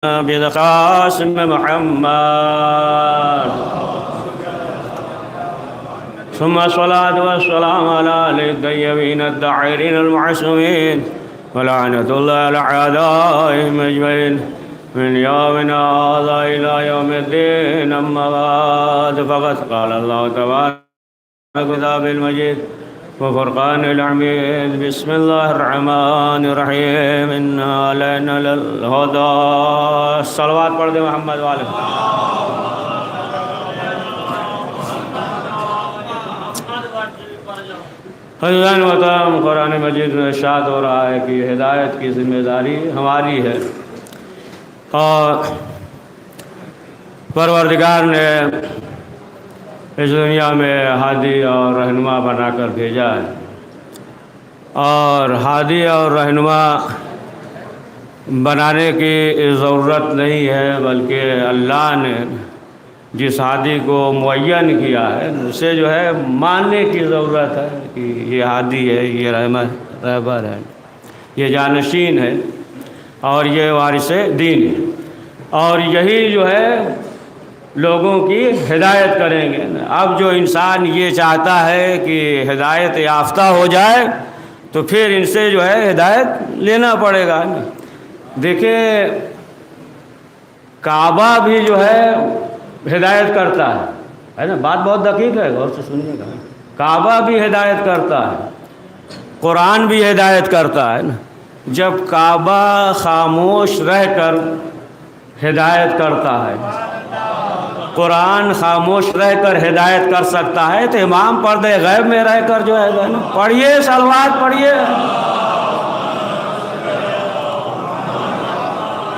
بالقاسم محمد ثم الصلاة والسلام على الطيبين الطاهرين المعصومين ولعنة الله على أعدائهم أجمعين من يومنا هذا إلى يوم الدين. أما بعد فقد قال الله تبارك كتاب المجيد وفرقان الحميد. بسم الله الرحمن الرحيم. إنا لنا للهدى. صلوات پڑھ دیں محمد والے. حضران محترم، قرآن مجید میں ارشاد ہو رہا ہے کہ ہدایت کی ذمہ داری ہماری ہے، اور پروردگار نے اس دنیا میں ہادی اور رہنما بنا کر بھیجا ہے، اور ہادی اور رہنما بنانے کی ضرورت نہیں ہے، بلکہ اللہ نے جس ہادی کو معین کیا ہے اسے جو ہے ماننے کی ضرورت ہے کہ یہ ہادی ہے، یہ رہبر ہے، یہ جانشین ہے، اور یہ وارث دین ہے، اور یہی جو ہے لوگوں کی ہدایت کریں گے. اب جو انسان یہ چاہتا ہے کہ ہدایت یافتہ ہو جائے تو پھر ان سے جو ہے ہدایت لینا پڑے گا. دیکھیں، کعبہ بھی جو ہے ہدایت کرتا ہے نا، بات بہت دقیق ہے، غور سے سنیے گا. کعبہ بھی ہدایت کرتا ہے، قرآن بھی ہدایت کرتا ہے نا. جب کعبہ خاموش رہ کر ہدایت کرتا ہے، قرآن خاموش رہ کر ہدایت کر سکتا ہے، تو امام پردے غیب میں رہ کر جو ہے نا، پڑھیے صلوات پڑھیے.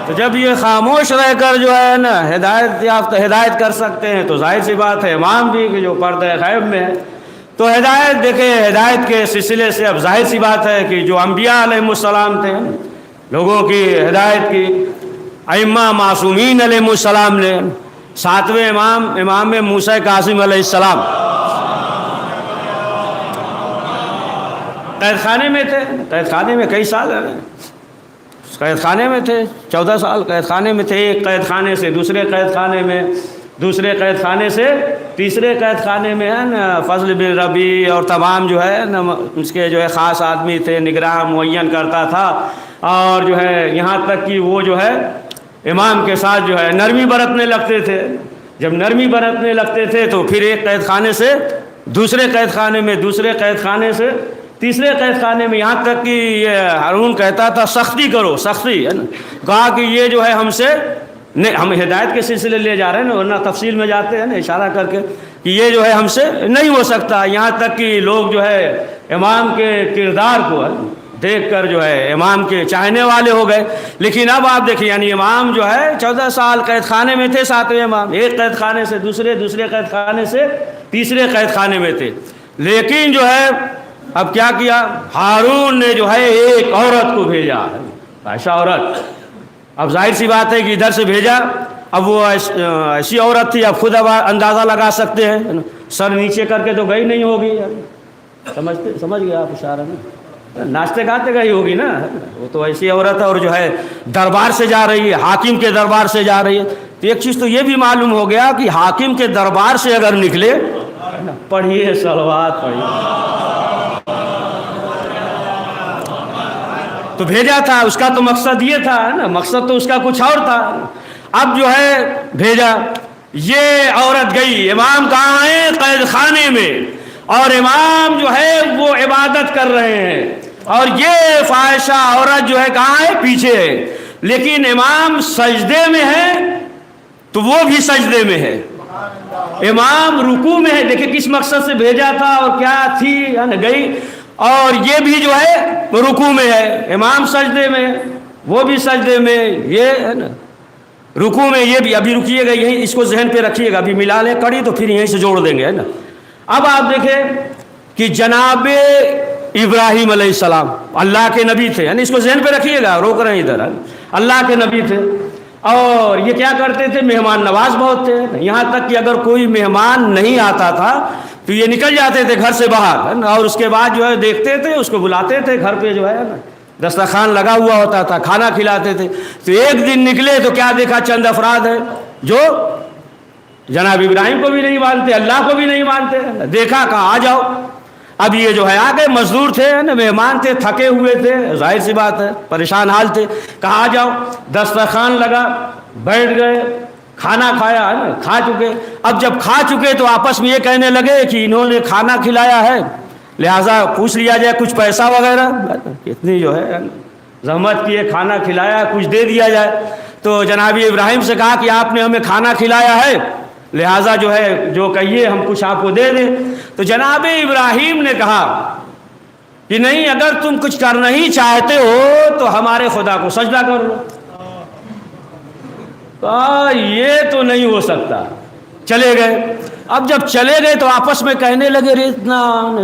تو جب یہ خاموش رہ کر جو ہے نا ہدایت کر سکتے ہیں، تو ظاہر سی بات ہے امام بھی کہ جو پردے غیب میں ہے. تو ہدایت دیکھیں، ہدایت کے سلسلے سے اب ظاہر سی بات ہے کہ جو انبیاء علیہ السلام تھے، لوگوں کی ہدایت کی ائمہ معصومین علیہ السلام نے. ساتویں امام موسیٰ کاظم علیہ السلام قید خانے میں تھے. قید خانے میں کئی سال قید خانے میں تھے، 14 سال قید خانے میں تھے. ایک قید خانے سے دوسرے قید خانے میں، دوسرے قید خانے سے تیسرے قید خانے میں ہے نا. فضل بن ربیع اور تمام جو ہے نا اس کے جو ہے خاص آدمی تھے، نگراں معین کرتا تھا، اور جو ہے یہاں تک کہ وہ جو ہے امام کے ساتھ جو ہے نرمی برتنے لگتے تھے. جب نرمی برتنے لگتے تھے تو پھر ایک قید خانے سے دوسرے قید خانے میں، دوسرے قید خانے سے تیسرے قید خانے میں، یہاں تک کہ یہ ہارون کہتا تھا سختی کرو، سختی ہے نا. کہا کہ یہ جو ہے ہم سے ہم ہدایت کے سلسلے لے جا رہے ہیں نا، ورنہ تفصیل میں جاتے ہیں نا اشارہ کر کے کہ یہ جو ہے ہم سے نہیں ہو سکتا. یہاں تک کہ لوگ جو ہے امام کے کردار کو دیکھ کر جو ہے امام کے چاہنے والے ہو گئے. لیکن اب آپ دیکھیں، یعنی امام جو ہے 14 سال قید خانے میں تھے. ساتویں امام ایک قید خانے سے دوسرے قید خانے سے تیسرے قید خانے میں تھے. لیکن جو ہے اب کیا کیا، ہارون نے جو ہے ایک عورت کو بھیجا، عائشہ عورت. اب ظاہر سی بات ہے کہ ادھر سے بھیجا، اب وہ ایسی عورت تھی، اب خود اب اندازہ لگا سکتے ہیں، سر نیچے کر کے تو گئی نہیں ہوگی. سمجھ گیا آپ اشارہ میں، ناشتے کھاتے گئی ہوگی نا. وہ تو ایسی عورت ہے، اور جو ہے دربار سے جا رہی ہے، حاکم کے دربار سے جا رہی ہے. تو ایک چیز تو یہ بھی معلوم ہو گیا کہ حاکم کے دربار سے اگر نکلے، پڑھیے صلوات پڑھیے، تو بھیجا تھا. اس کا تو مقصد یہ تھا نا، مقصد تو اس کا کچھ اور تھا. اب جو ہے بھیجا، یہ عورت گئی. امام کہاں ہیں؟ قید خانے میں. اور امام جو ہے وہ عبادت کر رہے ہیں، اور یہ فاحشہ عورت جو ہے کہاں ہے؟ پیچھے ہے. لیکن امام سجدے میں ہے تو وہ بھی سجدے میں ہے. امام رکوع میں ہے. دیکھیں کس مقصد سے بھیجا تھا اور کیا تھی گئی. اور یہ بھی جو ہے رکوع میں ہے، امام سجدے میں، وہ بھی سجدے میں، یہ ہے نا رکوع میں. یہ بھی ابھی رکیے گا، یہی اس کو ذہن پہ رکھیے گا، ابھی ملا لیں کڑی تو پھر یہیں سے جوڑ دیں گے، ہے نا. اب آپ دیکھیں کہ جناب ابراہیم علیہ السلام اللہ کے نبی تھے، یعنی اس کو ذہن پہ رکھیے گا، روک رہے ہیں ادھر، اللہ کے نبی تھے. اور یہ کیا کرتے تھے؟ مہمان نواز بہت تھے. یہاں تک کہ اگر کوئی مہمان نہیں آتا تھا تو یہ نکل جاتے تھے گھر سے باہر، اور اس کے بعد جو ہے دیکھتے تھے، اس کو بلاتے تھے گھر پہ جو ہے نا. دسترخوان لگا ہوا ہوتا تھا، کھانا کھلاتے تھے. تو ایک دن نکلے تو کیا دیکھا؟ چند افراد ہیں جو جناب ابراہیم کو بھی نہیں مانتے، اللہ کو بھی نہیں مانتے. دیکھا، کہا آ جاؤ. اب یہ جو ہے آ گئے، مزدور تھے نا، مہمان تھے، تھکے ہوئے تھے، ظاہر سی بات ہے پریشان حال تھے. کہا آ جاؤ. دسترخوان لگا، بیٹھ گئے، کھانا کھایا ہے نا، کھا چکے. اب جب کھا چکے تو آپس میں یہ کہنے لگے کہ انہوں نے کھانا کھلایا ہے، لہٰذا پوچھ لیا جائے کچھ پیسہ وغیرہ. کتنی جو ہے زحمت کیے، کھانا کھلایا، کچھ دے دیا جائے. تو جناب ابراہیم سے کہا کہ آپ نے ہمیں کھانا کھلایا ہے، لہٰذا جو ہے جو کہیے ہم کچھ آپ کو دے دیں. تو جناب ابراہیم نے کہا کہ نہیں، اگر تم کچھ کرنا ہی چاہتے ہو تو ہمارے خدا کو سجدہ کر لو. یہ تو نہیں ہو سکتا. چلے گئے. اب جب چلے گئے تو آپس میں کہنے لگے، رے اتنا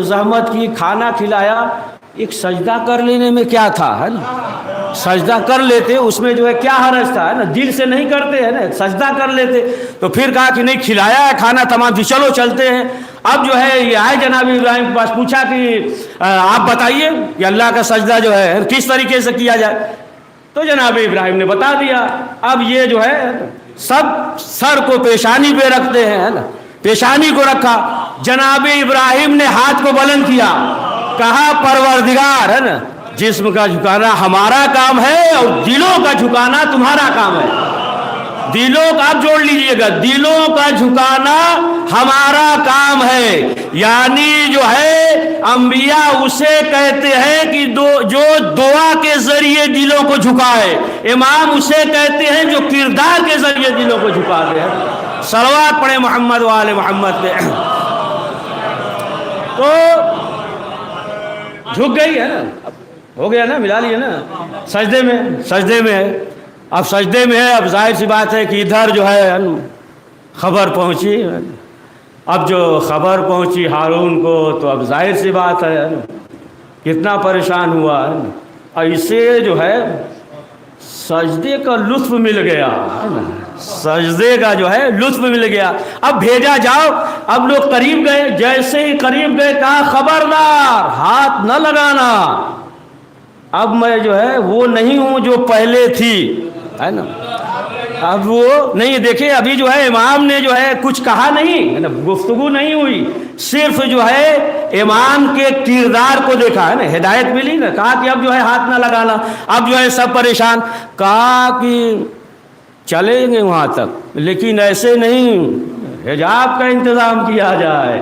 زحمت کی، کھانا کھلایا، ایک سجدہ کر لینے میں کیا تھا، ہے نا؟ سجدہ کر لیتے، اس میں جو ہے کیا حرج تھا، ہے نا؟ دل سے نہیں کرتے ہیں نا، سجدہ کر لیتے. تو پھر کہا کہ نہیں، کھلایا ہے کھانا تمام، جی چلو چلتے ہیں. اب جو ہے یہ آئے جناب ابراہیم کے پاس، پوچھا کہ آپ بتائیے کہ اللہ کا سجدہ جو ہے کس طریقے سے کیا جائے. تو جناب ابراہیم نے بتا دیا. اب یہ جو ہے سب سر کو پیشانی پہ رکھتے ہیں، ہے نا؟ پیشانی کو رکھا. جناب ابراہیم نے ہاتھ کو بلند کیا، کہا پروردگار، ہے نا، جسم کا جھکانا ہمارا کام ہے اور دلوں کا جھکانا تمہارا کام ہے. دلوں کا آپ جوڑ لیجئے گا، دلوں کا جھکانا ہمارا کام ہے. یعنی جو ہے انبیاء اسے کہتے ہیں کہ جو دعا کے ذریعے دلوں کو جھکائے. امام اسے کہتے ہیں جو کردار کے ذریعے دلوں کو جھکاتے ہیں. صلوات پڑھے محمد و آل محمد پہ. تو جھک گئی ہے نا، ہو گیا نا، ملا لیا نا. سجدے میں ہے. اب سجدے میں ہے. اب ظاہر سی بات ہے کہ ادھر جو ہے خبر پہنچی. اب جو خبر پہنچی ہارون کو تو اب ظاہر سی بات ہے کتنا پریشان ہوا ہے. اور اسے جو ہے سجدے کا لطف مل گیا، سجدے کا جو ہے لطف مل گیا. اب بھیجا جاؤ. اب لوگ قریب گئے. جیسے ہی قریب گئے کہا خبردار ہاتھ نہ لگانا، اب میں جو ہے وہ نہیں ہوں جو پہلے تھی، ہے نا؟ اب وہ نہیں. دیکھیں ابھی جو ہے امام نے جو ہے کچھ کہا نہیں، ہے نا، گفتگو نہیں ہوئی، صرف جو ہے امام کے کردار کو دیکھا، ہے نا، ہدایت ملی نا. کہا کہ اب جو ہے ہاتھ نہ لگانا. اب جو ہے سب پریشان. کہا کہ چلیں گے وہاں تک، لیکن ایسے نہیں، حجاب کا انتظام کیا جائے،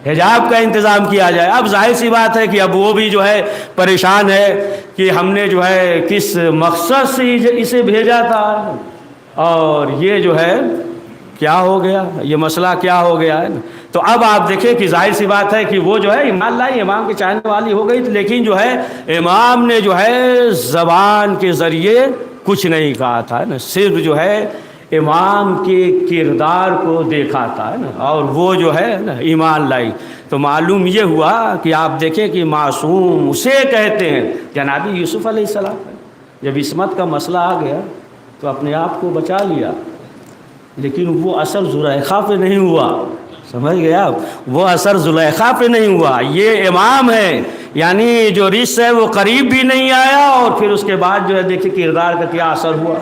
حجاب کا انتظام کیا جائے. اب ظاہر سی بات ہے کہ اب وہ بھی جو ہے پریشان ہے کہ ہم نے جو ہے کس مقصد سے اسے بھیجا تھا، اور یہ جو ہے کیا ہو گیا، یہ مسئلہ کیا ہو گیا ہے نا. تو اب آپ دیکھیں کہ ظاہر سی بات ہے کہ وہ جو ہے ایمان لائی، امام کے چاہنے والی ہو گئی، لیکن جو ہے امام نے جو ہے زبان کے ذریعے کچھ نہیں کہا تھا، نا، صرف جو ہے امام کے کردار کو دیکھا تھا، نا، اور وہ جو ہے نا ایمان لائی. تو معلوم یہ ہوا کہ آپ دیکھیں کہ معصوم اسے کہتے ہیں. جناب یوسف علیہ السلام جب عصمت کا مسئلہ آ گیا تو اپنے آپ کو بچا لیا، لیکن وہ اثر زلیخا پہ نہیں ہوا. سمجھ گیا آپ؟ وہ اثر زلیخا پہ نہیں ہوا. یہ امام ہے، یعنی جو رشت ہے وہ قریب بھی نہیں آیا، اور پھر اس کے بعد جو ہے دیکھیں کردار کا کیا اثر ہوا.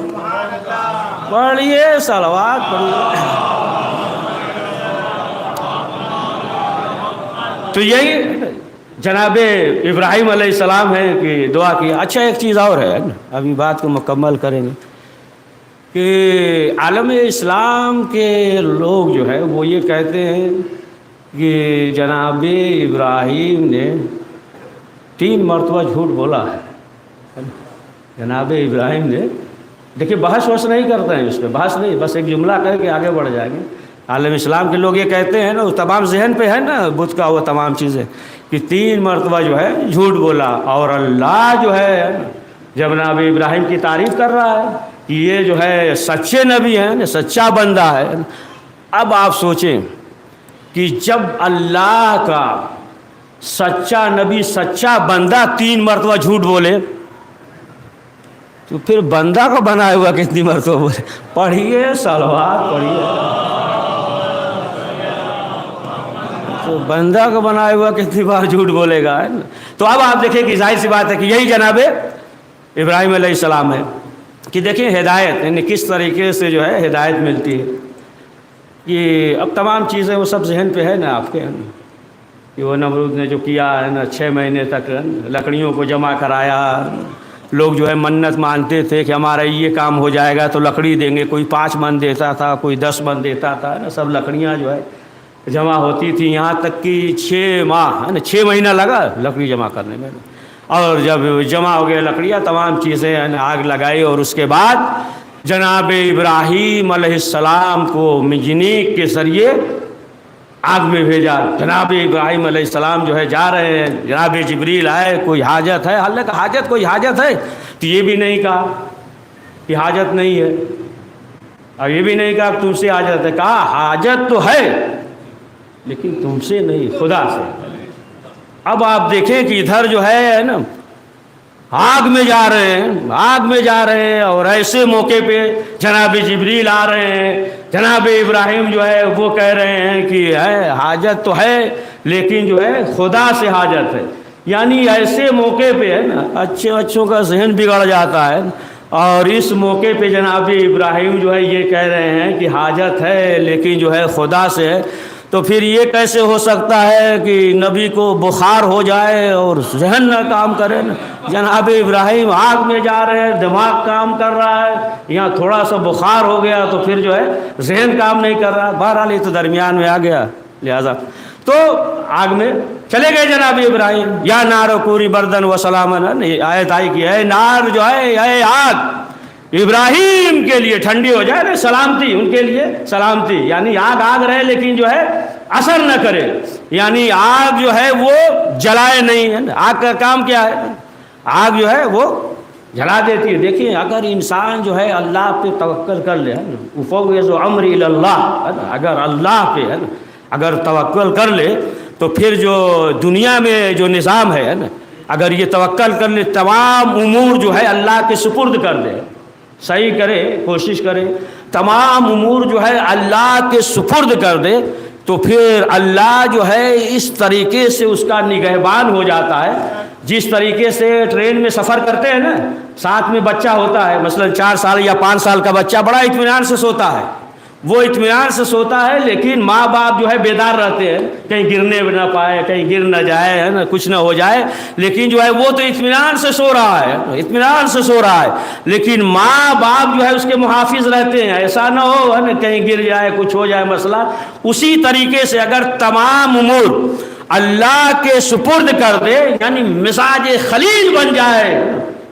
پڑھیے صلوات پڑھیے. تو یہی جناب ابراہیم علیہ السلام ہے کہ دعا کی. اچھا ایک چیز اور ہے، ابھی بات کو مکمل کریں گے، کہ عالم اسلام کے لوگ جو ہے وہ یہ کہتے ہیں کہ جناب ابراہیم نے 3 مرتبہ جھوٹ بولا ہے. جناب ابراہیم نے، دیکھیں بحث وحث نہیں کرتے ہیں اس پہ، بحث نہیں، بس ایک جملہ کہہ کے آگے بڑھ جائیں گے. عالم اسلام کے لوگ یہ کہتے ہیں نا، تمام ذہن پہ ہے نا بت کا وہ تمام چیزیں، کہ 3 مرتبہ جو ہے جھوٹ بولا. اور اللہ جو ہے جناب ابراہیم کی تعریف کر رہا ہے کہ یہ جو ہے سچے نبی ہیں، سچا بندہ ہے. اب آپ سوچیں کہ جب اللہ کا سچا نبی، سچا بندہ 3 مرتبہ جھوٹ بولے تو پھر بندہ کو بنایا ہوا کتنی مرتبہ بولے. پڑھیے صلوات پڑھیے. تو بندہ کو بنایا ہوا کتنی بار جھوٹ بولے گا، ہے نا. تو اب آپ دیکھیں کہ ظاہر سی بات ہے کہ یہی جناب ابراہیم علیہ السلام ہے کہ دیکھیں ہدایت یعنی کس طریقے سے جو ہے ہدایت ملتی ہے. کہ اب تمام چیزیں وہ سب ذہن پہ ہے نا آپ کے, کہ وہ نمرود نے جو کیا ہے نا 6 مہینے تک لکڑیوں کو جمع کرایا. لوگ جو ہے منت مانتے تھے کہ ہمارا یہ کام ہو جائے گا تو لکڑی دیں گے, کوئی 5 من دیتا تھا, کوئی 10 من دیتا تھا نا. سب لکڑیاں جو ہے جمع ہوتی تھی, یہاں تک کہ 6 ماہ ہے نا 6 مہینہ لگا لکڑی جمع کرنے میں. اور جب جمع ہو گئے لکڑیاں تمام چیزیں آگ لگائی, اور اس کے بعد جناب ابراہیم علیہ السلام کو منجنیق کے ذریعے آگ میں بھیجا. جناب ابراہیم علیہ السلام جو ہے جا رہے ہیں, جناب جبریل آئے, کوئی حاجت ہے؟ اللہ کا حاجت, کوئی حاجت ہے؟ تو یہ بھی نہیں کہا کہ حاجت نہیں ہے, اور یہ بھی نہیں کہا کہ تم سے حاجت ہے. کہا حاجت تو ہے لیکن تم سے نہیں, خدا سے. اب آپ دیکھیں کہ ادھر جو ہے نا آگ میں جا رہے ہیں, آگ میں جا رہے ہیں, اور ایسے موقع پہ جناب جبریل آ رہے ہیں. جناب ابراہیم جو ہے وہ کہہ رہے ہیں کہ ہے حاجت تو ہے لیکن جو ہے خدا سے حاجت ہے. یعنی ایسے موقع پہ ہے نا اچھوں کا ذہن بگڑ جاتا ہے, اور اس موقع پہ جناب ابراہیم جو ہے یہ کہہ رہے ہیں کہ حاجت ہے لیکن جو ہے خدا سے ہے. تو پھر یہ کیسے ہو سکتا ہے کہ نبی کو بخار ہو جائے اور ذہن نہ کام کرے نا؟ جناب ابراہیم آگ میں جا رہے ہیں, دماغ کام کر رہا ہے, یہاں تھوڑا سا بخار ہو گیا تو پھر جو ہے ذہن کام نہیں کر رہا. بہرحال یہ تو درمیان میں آ گیا, لہذا تو آگ میں چلے گئے جناب ابراہیم. یا نار کوری بردن و سلامن, آیت آئی کہ اے نار جو ہے, اے آگ ابراہیم کے لیے ٹھنڈی ہو جائے نا, سلامتی ان کے لیے سلامتی. یعنی آگ آگ رہے لیکن جو ہے اثر نہ کرے, یعنی آگ جو ہے وہ جلائے نہیں ہے. آگ کا کام کیا ہے؟ آگ جو ہے وہ جلا دیتی ہے. دیکھیں اگر انسان جو ہے اللہ پہ توکل کر لے, افوض امری الی اللہ, اگر اللہ پہ ہے نا اگر توکل کر لے تو پھر جو دنیا میں جو نظام ہے نا, اگر یہ توکل کر لے, تمام امور جو ہے اللہ کے سپرد کر دے, صحیح کرے, کوشش کرے, تمام امور جو ہے اللہ کے سپرد کر دے, تو پھر اللہ جو ہے اس طریقے سے اس کا نگہبان ہو جاتا ہے. جس طریقے سے ٹرین میں سفر کرتے ہیں نا, ساتھ میں بچہ ہوتا ہے, مثلا 4 سال یا 5 سال کا بچہ بڑا اطمینان سے سوتا ہے, وہ اطمینان سے سوتا ہے, لیکن ماں باپ جو ہے بیدار رہتے ہیں کہیں گرنے نہ پائے, کہیں گر نہ جائے ہے نا, کچھ نہ ہو جائے. لیکن جو ہے وہ تو اطمینان سے سو رہا ہے, اطمینان سے سو رہا ہے, لیکن ماں باپ جو ہے اس کے محافظ رہتے ہیں, ایسا نہ ہو ہے نا کہیں گر جائے, کچھ ہو جائے مسئلہ. اسی طریقے سے اگر تمام امور اللہ کے سپرد کر دے, یعنی مزاج خلیل بن جائے,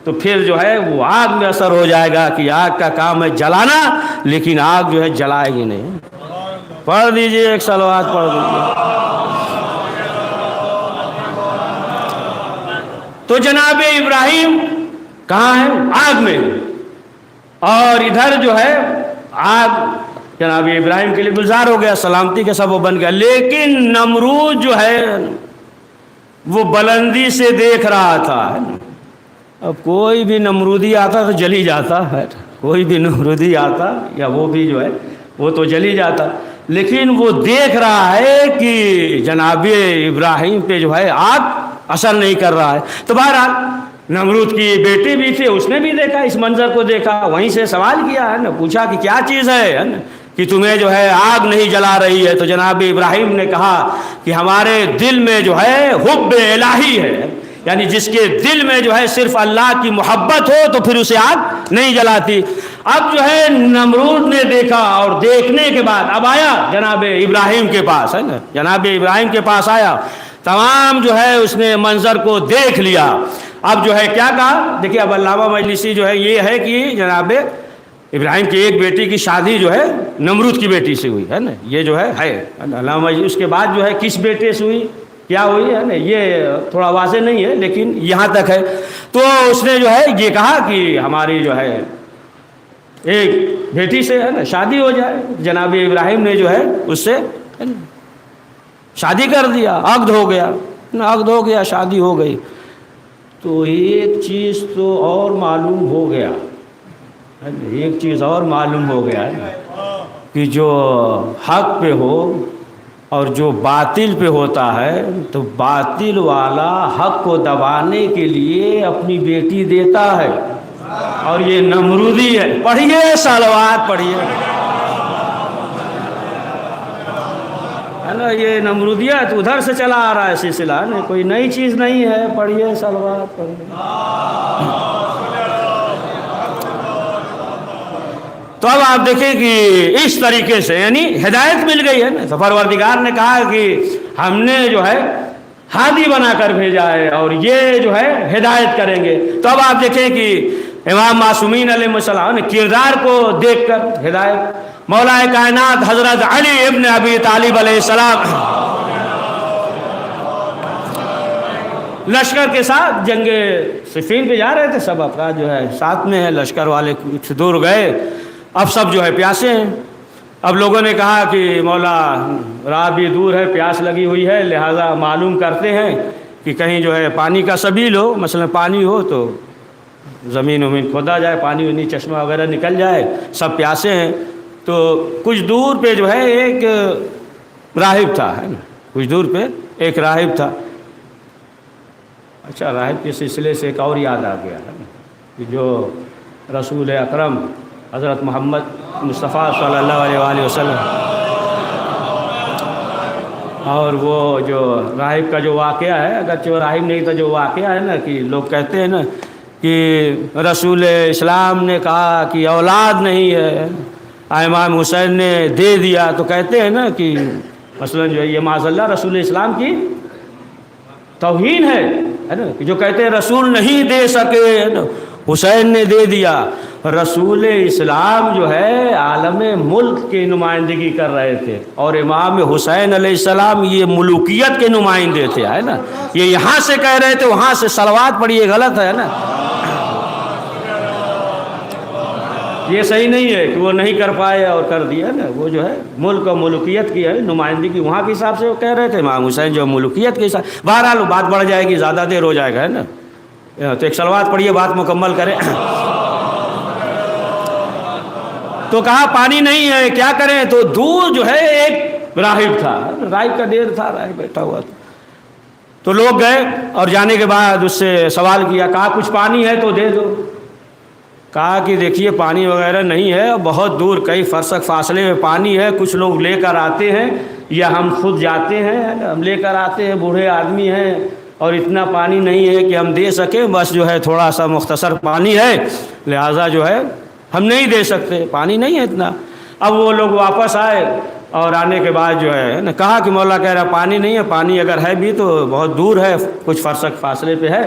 تو پھر جو ہے وہ آگ میں اثر ہو جائے گا کہ آگ کا کام ہے جلانا, لیکن آگ جو ہے جلائے گی نہیں. پڑھ دیجئے, ایک صلوات پڑھ دیجئے. تو جناب ابراہیم کہاں ہے؟ آگ میں. اور ادھر جو ہے آگ جناب ابراہیم کے لیے گلزار ہو گیا, سلامتی کا سبب بن گیا. لیکن نمرود جو ہے وہ بلندی سے دیکھ رہا تھا. اب کوئی بھی نمرودی آتا تو جلی جاتا ہے, کوئی بھی نمرودی آتا یا وہ بھی جو ہے وہ تو جلی جاتا, لیکن وہ دیکھ رہا ہے کہ جناب ابراہیم پہ جو ہے آگ اثر نہیں کر رہا ہے. تو بہرحال نمرود کی بیٹی بھی تھی, اس نے بھی دیکھا, اس منظر کو دیکھا, وہیں سے سوال کیا ہے نا, پوچھا کہ کیا چیز ہے نا کہ تمہیں جو ہے آگ نہیں جلا رہی ہے؟ تو جناب ابراہیم نے کہا کہ ہمارے دل میں جو ہے حب الہی ہے, یعنی جس کے دل میں جو ہے صرف اللہ کی محبت ہو تو پھر اسے آگ نہیں جلاتی. اب جو ہے نمرود نے دیکھا, اور دیکھنے کے بعد اب آیا جناب ابراہیم کے پاس, ہے نا, جناب ابراہیم کے پاس آیا, تمام جو ہے اس نے منظر کو دیکھ لیا. اب جو ہے کیا کہا, دیکھیے اب علامہ مجلسی جو ہے یہ ہے کہ جناب ابراہیم کی ایک بیٹی کی شادی جو ہے نمرود کی بیٹی سے ہوئی, ہے نا, یہ جو ہے علامہ مجلسی. اس کے بعد جو ہے کس بیٹے سے ہوئی, کیا ہوئی, ہے نا, یہ تھوڑا واضح نہیں ہے لیکن یہاں تک ہے. تو اس نے جو ہے یہ کہا کہ ہماری جو ہے ایک بیٹی سے ہے نا شادی ہو جائے. جناب ابراہیم نے جو ہے اس سے شادی کر دیا, عقد ہو گیا, عقد ہو گیا, شادی ہو گئی. تو ایک چیز تو اور معلوم ہو گیا, ایک چیز اور معلوم ہو گیا کہ جو حق پہ ہو اور جو باطل پہ ہوتا ہے تو باطل والا حق کو دبانے کے لیے اپنی بیٹی دیتا ہے، اور یہ نمرودی ہے۔ پڑھیے صلوات پڑھیے، ہے نا، یہ نمرودیت ادھر سے چلا آ رہا ہے سلسلہ، کوئی نئی چیز نہیں ہے۔ پڑھیے صلوات پڑھیے۔ تو اب آپ دیکھیں کہ اس طریقے سے یعنی ہدایت مل گئی ہے نا، تو پروردگار نے کہا کہ ہم نے جو ہے ہادی بنا کر بھیجا ہے اور یہ جو ہے ہدایت کریں گے۔ تو اب آپ دیکھیں کہ امام معصومین علیہ السلام نے کردار کو دیکھ کر ہدایت، مولا کائنات حضرت علی ابن ابی طالب علیہ السلام لشکر کے ساتھ جنگ صفین پہ جا رہے تھے، سب افراد جو ہے ساتھ میں ہیں، لشکر والے کچھ دور گئے، اب سب جو ہے پیاسے ہیں۔ اب لوگوں نے کہا کہ مولا راہ بھی دور ہے، پیاس لگی ہوئی ہے، لہٰذا معلوم کرتے ہیں کہ کہیں جو ہے پانی کا سبیل ہو، مثلا پانی ہو تو زمین ومین کھودا جائے، پانی وانی چشمہ وغیرہ نکل جائے، سب پیاسے ہیں۔ تو کچھ دور پہ جو ہے ایک راہب تھا، ہے نا، کچھ دور پہ ایک راہب تھا۔ اچھا، راہب کے سلسلے سے ایک اور یاد آ گیا ہے کہ جو رسول اکرم حضرت محمد مصطفیٰ صلی اللہ علیہ وآلہ وسلم اور وہ جو راہب کا جو واقعہ ہے، اگرچہ وہ راہب نہیں تھا، جو واقعہ ہے نا کہ لوگ کہتے ہیں نا کہ رسول اسلام نے کہا کہ اولاد نہیں ہے، امام حسین نے دے دیا، تو کہتے ہیں نا کہ مثلا جو ہے یہ معاذ اللہ رسول اسلام کی توہین ہے نا، کہ جو کہتے ہیں رسول نہیں دے سکے، ہے نا، حسین نے دے دیا۔ رسول اسلام جو ہے عالم ملک کی نمائندگی کر رہے تھے، اور امام حسین علیہ السلام یہ ملوکیت کے نمائندے تھے، ہے نا، یہ یہاں سے کہہ رہے تھے وہاں سے صلوات پڑھیے، غلط ہے نا، یہ صحیح نہیں ہے کہ وہ نہیں کر پائے اور کر دیا نا، وہ جو ہے ملک اور ملوکیت کی ہے نمائندگی، وہاں کے حساب سے وہ کہہ رہے تھے، امام حسین جو ملوکیت کے حساب۔ بہرحال بات بڑھ جائے گی، زیادہ دیر ہو جائے گا، ہے نا، تو ایک صلوات پڑھیے، بات مکمل کریں۔ تو کہا پانی نہیں ہے، کیا کریں؟ تو دور جو ہے ایک راہب تھا، راہب کا دیر تھا، راہب بیٹھا ہوا تھا، تو لوگ گئے اور جانے کے بعد اس سے سوال کیا، کہا کچھ پانی ہے تو دے دو۔ کہا کہ دیکھیے پانی وغیرہ نہیں ہے، بہت دور کئی فرسخ فاصلے میں پانی ہے، کچھ لوگ لے کر آتے ہیں یا ہم خود جاتے ہیں، ہم لے کر آتے ہیں، بوڑھے آدمی ہیں اور اتنا پانی نہیں ہے کہ ہم دے سکیں، بس جو ہے تھوڑا سا مختصر پانی ہے، لہٰذا جو ہے ہم نہیں دے سکتے، پانی نہیں ہے اتنا۔ اب وہ لوگ واپس آئے اور آنے کے بعد جو ہے کہا کہ مولا کہہ رہا پانی نہیں ہے، پانی اگر ہے بھی تو بہت دور ہے، کچھ فرسخ فاصلے پہ ہے،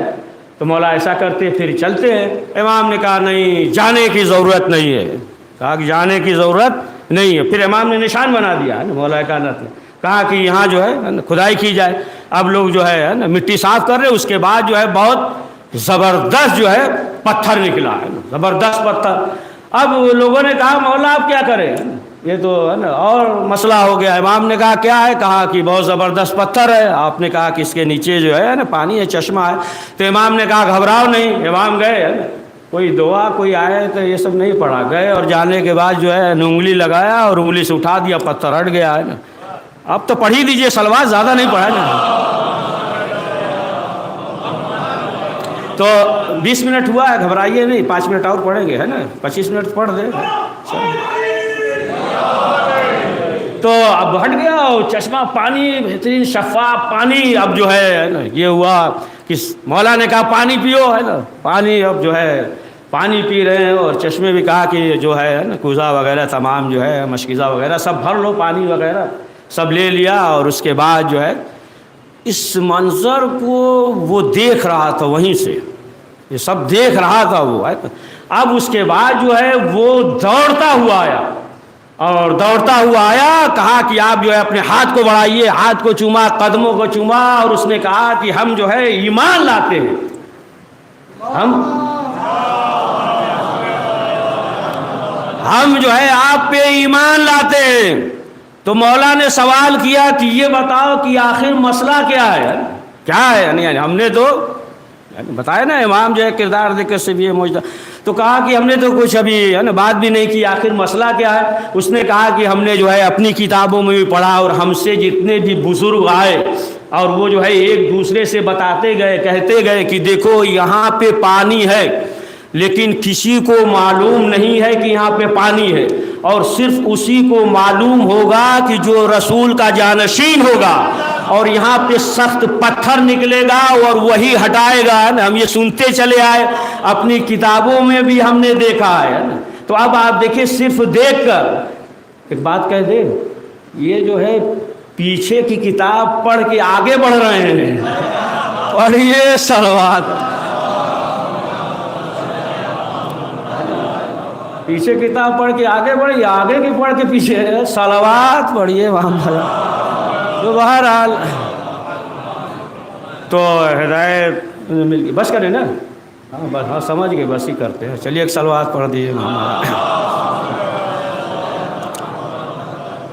تو مولا ایسا کرتے پھر چلتے ہیں۔ امام نے کہا نہیں، جانے کی ضرورت نہیں ہے، کہا کہ جانے کی ضرورت نہیں ہے۔ پھر امام نے نشان بنا دیا مولا کائنات نے، کہا کہ یہاں جو ہے کھدائی کی جائے۔ اب لوگ جو ہے مٹی صاف کر رہے، اس کے بعد جو ہے بہت زبردست جو ہے پتھر نکلا ہے، زبردست پتھر۔ اب لوگوں نے کہا مولا آپ کیا کریں، یہ تو ہے نا اور مسئلہ ہو گیا۔ امام نے کہا کیا ہے؟ کہا کہ بہت زبردست پتھر ہے۔ آپ نے کہا کہ اس کے نیچے جو ہے نا پانی ہے، چشمہ ہے۔ تو امام نے کہا گھبراؤ نہیں۔ امام گئے، کوئی دعا کوئی آئے تو یہ سب نہیں پڑھا، گئے اور جانے کے بعد جو ہے انگلی لگایا اور انگلی سے اٹھا دیا، پتھر ہٹ گیا ہے نا۔ اب تو پڑھ ہی دیجیے صلوات، زیادہ نہیں پڑھا نا۔ تو 20 منٹ ہوا ہے، گھبرائیے نہیں، 5 منٹ اور پڑھیں گے، ہے نا، 25 منٹ پڑھ دیں۔ تو اب ہٹ گیا اور چشمہ پانی، بہترین شفاف پانی۔ اب جو ہے نا یہ ہوا کہ مولا نے کہا پانی پیو، ہے نا، پانی اب جو ہے پانی پی رہے ہیں، اور چشمے بھی کہا کہ جو ہے نا کوزہ وغیرہ تمام جو ہے مشکیزہ وغیرہ سب بھر لو، پانی وغیرہ سب لے لیا۔ اور اس کے بعد جو ہے اس منظر کو وہ دیکھ رہا تھا، وہیں سے یہ سب دیکھ رہا تھا وہ۔ اب اس کے بعد جو ہے وہ دوڑتا ہوا آیا، اور دوڑتا ہوا آیا، کہا کہ آپ جو ہے اپنے ہاتھ کو بڑھائیے، ہاتھ کو چوما، قدموں کو چوما، اور اس نے کہا کہ ہم جو ہے ایمان لاتے ہیں، ہم جو ہے آپ پہ ایمان لاتے ہیں۔ تو مولا نے سوال کیا کہ یہ بتاؤ کہ آخر مسئلہ کیا ہے، کیا ہے؟ یعنی ہم نے تو بتایا نا امام جو ہے کردار ذکر سے بھی ہے موجودہ۔ تو کہا کہ ہم نے تو کچھ ابھی ہے نا بات بھی نہیں کی، آخر مسئلہ کیا ہے؟ اس نے کہا کہ ہم نے جو ہے اپنی کتابوں میں بھی پڑھا اور ہم سے جتنے بھی بزرگ آئے اور وہ جو ہے ایک دوسرے سے بتاتے گئے، کہتے گئے کہ دیکھو یہاں پہ پانی ہے، لیکن کسی کو معلوم نہیں ہے کہ یہاں پہ پانی ہے، اور صرف اسی کو معلوم ہوگا کہ جو رسول کا جانشین ہوگا، اور یہاں پہ سخت پتھر نکلے گا اور وہی ہٹائے گا۔ ہم یہ سنتے چلے آئے، اپنی کتابوں میں بھی ہم نے دیکھا ہے۔ تو اب آپ دیکھیں، صرف دیکھ کر ایک بات کہہ دیں، یہ جو ہے پیچھے کی کتاب پڑھ کے آگے بڑھ رہے ہیں، پڑھیے صلوات، پیچھے کتاب پڑھ کے آگے بڑھیے، آگے کی پڑھ کے پیچھے صلوات پڑھیے وہاں۔ تو بہرحال تو ہدایت مل گئی، بس کریں نا، ہاں بس، ہاں سمجھ گئے، بس ہی کرتے ہیں۔ چلیے ایک صلوات پڑھ دیجیے محمد۔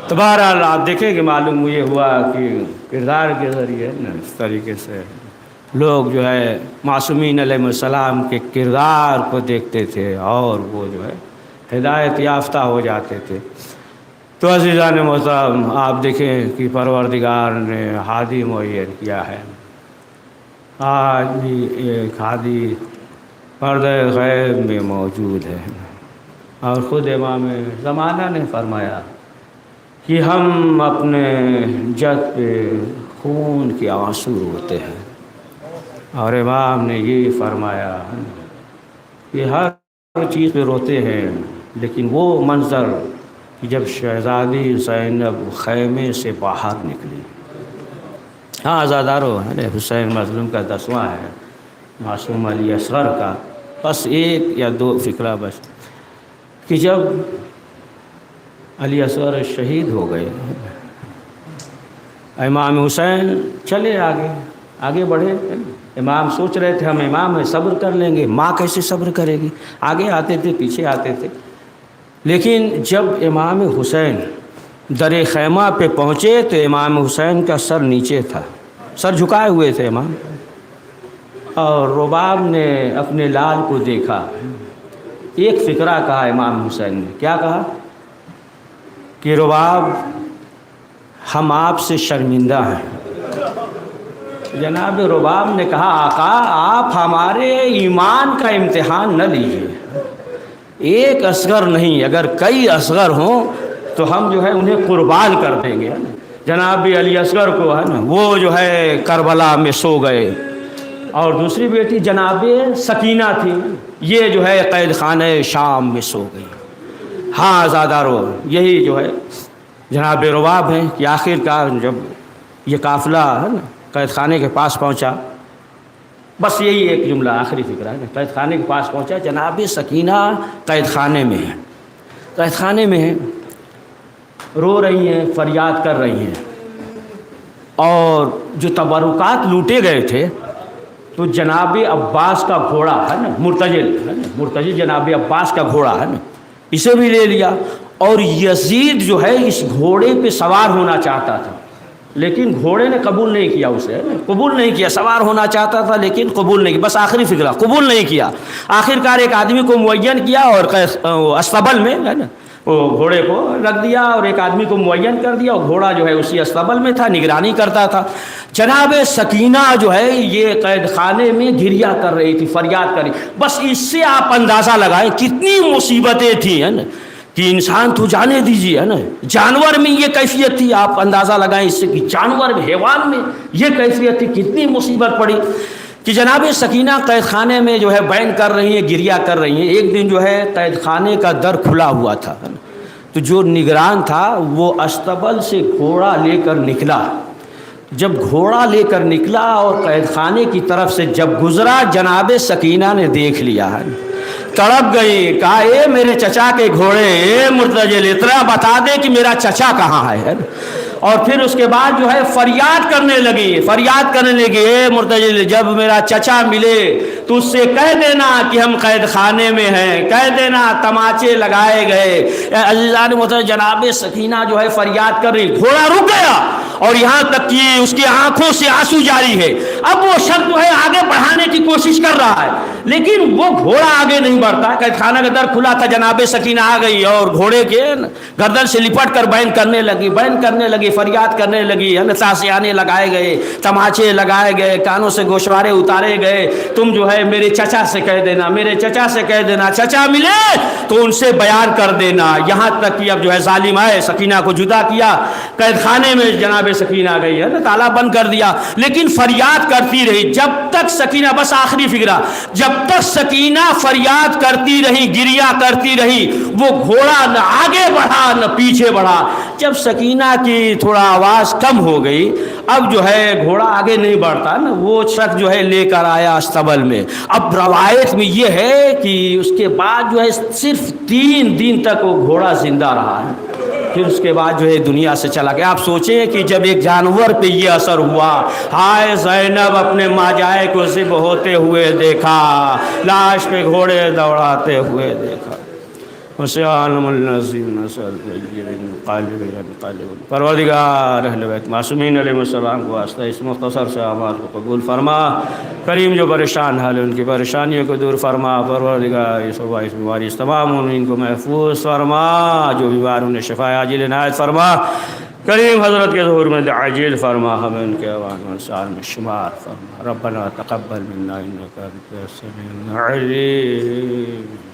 تو بہرحال آپ دیکھیں کہ معلوم یہ ہوا کہ کردار کے ذریعے نا اس طریقے سے لوگ جو ہے معصومین علیہ السلام کے کردار کو دیکھتے تھے اور وہ جو ہے ہدایت یافتہ ہو جاتے تھے۔ تو عزیزان محترم، آپ دیکھیں کہ پروردگار نے ہادی معین کیا ہے۔ آج بھی ایک ہادی پردہ غیب میں موجود ہے، اور خود امام زمانہ نے فرمایا کہ ہم اپنے جد پہ خون کے آنسو روتے ہیں، اور امام نے یہ فرمایا کہ ہر چیز پہ روتے ہیں، لیکن وہ منظر جب شہزادی زینب خیمے سے باہر نکلی، ہاں آزادارو ہے حسین مظلوم کا 10واں ہے، معصوم علی اصغر کا، بس ایک یا دو فقرہ بس، کہ جب علی اصغر شہید ہو گئے، امام حسین چلے آگے بڑھے۔ امام سوچ رہے تھے ہم امام ہیں، صبر کر لیں گے، ماں کیسے صبر کرے گی، آگے آتے تھے پیچھے آتے تھے، لیکن جب امام حسین در خیمہ پہ پہنچے تو امام حسین کا سر نیچے تھا، سر جھکائے ہوئے تھے امام، اور رباب نے اپنے لال کو دیکھا، ایک فقرہ کہا امام حسین نے، کیا کہا کہ رباب ہم آپ سے شرمندہ ہیں۔ جناب رباب نے کہا آقا آپ ہمارے ایمان کا امتحان نہ لیجیے، ایک اصغر نہیں، اگر کئی اصغر ہوں تو ہم جو ہے انہیں قربان کر دیں گے۔ جناب علی اصغر کو ہے نا وہ جو ہے کربلا میں سو گئے، اور دوسری بیٹی جناب سکینہ تھی، یہ جو ہے قید خانہ شام میں سو گئی۔ ہاں آزادارو، یہی جو ہے جناب رباب ہیں کہ آخر کار جب یہ قافلہ ہے نا قید خانے کے پاس پہنچا، بس یہی ایک جملہ آخری فکر ہے، قید خانے کے پاس پہنچا، جناب سکینہ قید خانے میں ہے، قید خانے میں ہے، رو رہی ہیں، فریاد کر رہی ہیں، اور جو تبرکات لوٹے گئے تھے تو جناب عباس کا گھوڑا ہے نا مرتجل جناب عباس کا گھوڑا ہے نا، اسے بھی لے لیا، اور یزید جو ہے اس گھوڑے پہ سوار ہونا چاہتا تھا، لیکن گھوڑے نے قبول نہیں کیا، اسے قبول نہیں کیا، سوار ہونا چاہتا تھا لیکن قبول نہیں کیا، بس آخری فکرہ قبول نہیں کیا۔ آخر کار ایک آدمی کو معین کیا اور استبل میں ہے نا وہ گھوڑے کو رکھ دیا، اور ایک آدمی کو معین کر دیا، اور گھوڑا جو ہے اسی استبل میں تھا، نگرانی کرتا تھا۔ جناب سکینہ جو ہے یہ قید خانے میں گریا کر رہی تھی، فریاد کر رہی، بس اس سے آپ اندازہ لگائیں کتنی مصیبتیں تھیں ہے نا، کہ انسان تو جانے دیجیے ہے نا، جانور میں یہ کیفیت تھی، آپ اندازہ لگائیں اس سے کہ جانور میں حیوان میں یہ کیفیت تھی، کتنی مصیبت پڑی کہ جناب سکینہ قید خانے میں جو ہے بین کر رہی ہیں، گریا کر رہی ہیں۔ ایک دن جو ہے قید خانے کا در کھلا ہوا تھا، تو جو نگران تھا وہ استبل سے گھوڑا لے کر نکلا، جب گھوڑا لے کر نکلا اور قید خانے کی طرف سے جب گزرا، جناب سکینہ نے دیکھ لیا ہے، تڑپ گئی، کہا اے میرے چچا کے گھوڑے، اے مرتجل اتنا بتا دے کہ میرا چچا کہاں ہے، اور پھر اس کے بعد جو ہے فریاد کرنے لگی، اے مرتجل جب میرا چچا ملے تو اس سے کہہ دینا کہ ہم قید خانے میں ہیں، کہہ دینا تماچے لگائے گئے۔ عزیزان محترم، جناب سکینہ جو ہے فریاد کر رہی، گھوڑا رک گیا، اور یہاں تک کہ اس کی آنکھوں سے آنسو جاری ہے. اب وہ شخص جو ہے آگے بڑھانے کی کوشش کر رہا ہے لیکن وہ گھوڑا آگے نہیں بڑھتا. قید خانہ کا در کھلا تھا, جناب سکینہ آ گئی اور گھوڑے کے گردن سے لپٹ کر بیان کرنے لگی, فریاد کرنے لگی. تاشیانے لگائے گئے, تماچے لگائے گئے, کانوں سے گوشوارے اتارے گئے. تم جو ہے میرے چچا سے کہہ دینا, میرے چچا سے کہہ دینا, چچا ملے تو ان سے بیان کر دینا. یہاں تک کہ اب جو ہے ظالم آئے, سکینہ کو جدا کیا, قید خانے میں جناب سکینہ آ گئی ہے, تالا بند کر دیا. لیکن فریاد کرتی رہی جب تک سکینہ, بس آخری فکرہ, جب تک سکینہ فریاد کرتی رہی, گریا کرتی رہی, وہ گھوڑا نہ آگے بڑھا نہ پیچھے بڑھا. جب سکینہ کی تھوڑا آواز کم ہو گئی, اب جو ہے گھوڑا آگے نہیں بڑھتا نا, وہ شخص جو ہے لے کر آیا استبل میں. اب روایت میں یہ ہے کہ اس کے بعد جو ہے صرف 3 دن تک وہ گھوڑا زندہ رہا ہے, پھر اس کے بعد جو ہے دنیا سے چلا گیا. آپ سوچیں کہ جب ایک جانور پہ یہ اثر ہوا, ہائے زینب اپنے ماجائے کو ذبح ہوتے ہوئے دیکھا, لاش پہ گھوڑے دوڑاتے ہوئے دیکھا. اسے عالم النظیم نسل پروردگار اہل بیت معصومین علیہ السلام کو واسطہ اس مختصر سے اعمال کو قبول فرما. کریم جو پریشان حال ان کی پریشانیوں کو دور فرما. پروردگار اس بیماری اس تمام ان کو محفوظ فرما, جو بیمار انہیں شفا عاجل عنایت فرما. کریم حضرت کے ظہور میں عاجل فرما, ہمیں ان کے اوان انصار میں شمار فرما. ربنا تقبل منا انک انت السمیع العلیم.